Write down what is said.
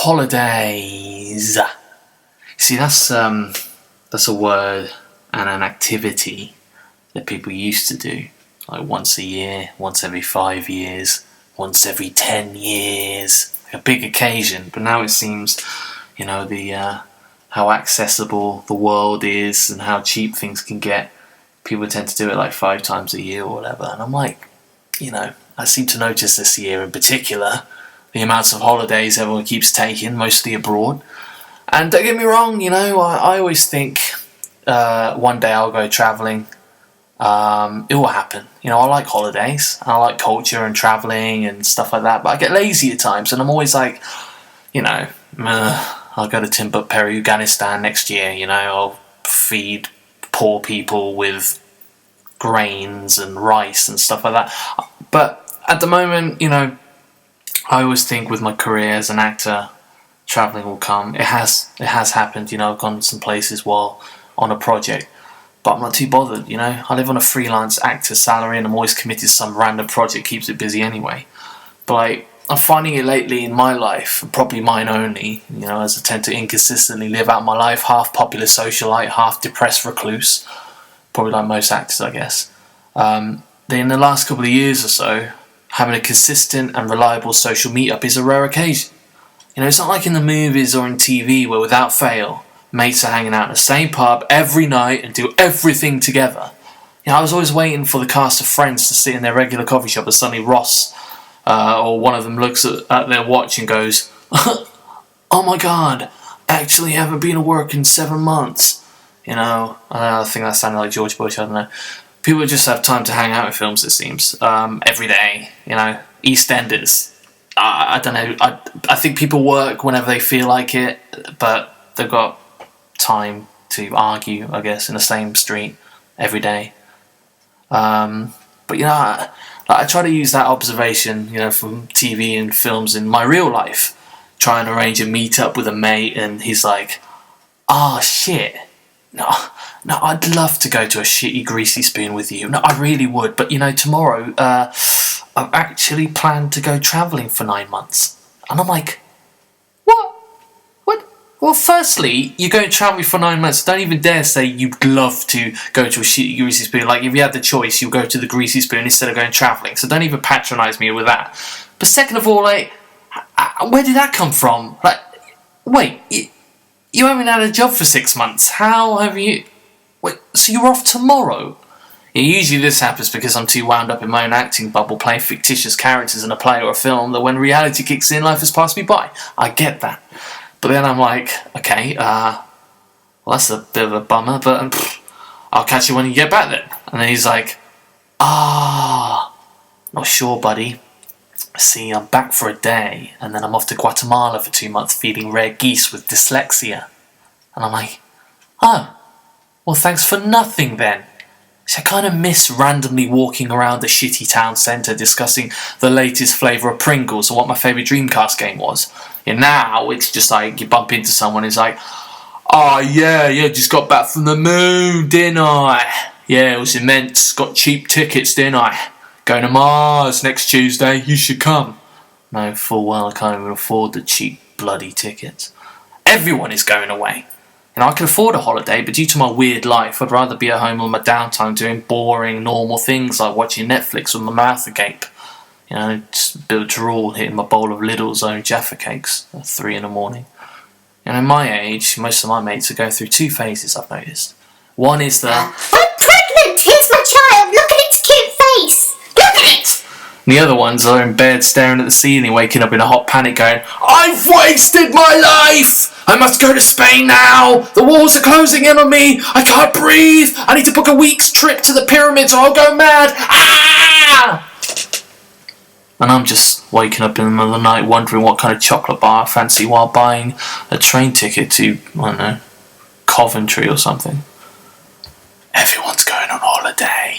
Holidays. See, that's a word and an activity that people used to do, like once a year, once every 5 years, once every 10 years, a big occasion. But now it seems, the how accessible the world is and how cheap things can get. People tend to do it like 5 times a year or whatever. And I'm like, I seem to notice this year in particular the amounts of holidays everyone keeps taking, mostly abroad. And don't get me wrong, I always think one day I'll go travelling. It will happen. I like holidays. I like culture and travelling and stuff like that. But I get lazy at times, and I'm always like, I'll go to Timbuktu, Afghanistan next year. I'll feed poor people with grains and rice and stuff like that. But at the moment, I always think with my career as an actor, travelling will come. It has happened. I've gone some places while on a project, but I'm not too bothered. I live on a freelance actor salary, and I'm always committed to some random project, keeps it busy anyway. But I'm finding it lately in my life, probably mine only, as I tend to inconsistently live out my life, half popular socialite, half depressed recluse, probably like most actors, I guess. That in the last couple of years or so, having a consistent and reliable social meetup is a rare occasion. It's not like in the movies or in TV where without fail, mates are hanging out in the same pub every night and do everything together. I was always waiting for the cast of Friends to sit in their regular coffee shop and suddenly Ross or one of them looks at their watch and goes, "Oh my god, actually haven't been to work in 7 months." I think that sounded like George Bush, I don't know. People just have time to hang out in films, it seems, every day. EastEnders. I don't know. I think people work whenever they feel like it, but they've got time to argue, I guess, in the same street every day. But I try to use that observation, from TV and films in my real life. Try and arrange a meet-up with a mate, and he's like, "Oh shit, no, I'd love to go to a shitty greasy spoon with you. No, I really would. But tomorrow, I've actually planned to go travelling for 9 months." And I'm like, "What? Well, firstly, you're going travelling for 9 months. Don't even dare say you'd love to go to a shitty greasy spoon. Like, if you had the choice, you'll go to the greasy spoon instead of going travelling. So don't even patronise me with that. But second of all, where did that come from? Wait, you haven't had a job for 6 months. How have you... Wait, so you're off tomorrow?" Usually this happens because I'm too wound up in my own acting bubble playing fictitious characters in a play or a film that when reality kicks in, life has passed me by. I get that. But then I'm like, okay, well, that's a bit of a bummer, but I'll catch you when you get back then. And then he's like, not sure, buddy. See, I'm back for a day, and then I'm off to Guatemala for 2 months feeding rare geese with dyslexia. And I'm like, oh, well, thanks for nothing then. So I kind of miss randomly walking around the shitty town centre discussing the latest flavour of Pringles and what my favourite Dreamcast game was. And now it's just like you bump into someone who's like, "Oh yeah, just got back from the moon, didn't I? Yeah, it was immense. Got cheap tickets, didn't I? Going to Mars next Tuesday, you should come." No, full well I can't even afford the cheap bloody tickets. Everyone is going away. I can afford a holiday, but due to my weird life, I'd rather be at home on my downtime doing boring, normal things like watching Netflix with my mouth agape. Just a bit of drool hitting my bowl of Lidl's own Jaffa cakes at 3 in the morning. In my age, most of my mates are going through 2 phases, I've noticed. One is the, "I'm pregnant! Here's my child! Look at its cute face! Look at it!" and the other ones are in bed staring at the ceiling, waking up in a hot panic going, "I've wasted my life! I must go to Spain now! The walls are closing in on me! I can't breathe! I need to book a week's trip to the pyramids or I'll go mad! Ah!" And I'm just waking up in the middle of the night wondering what kind of chocolate bar I fancy while buying a train ticket to, I don't know, Coventry or something. Everyone's going on holiday.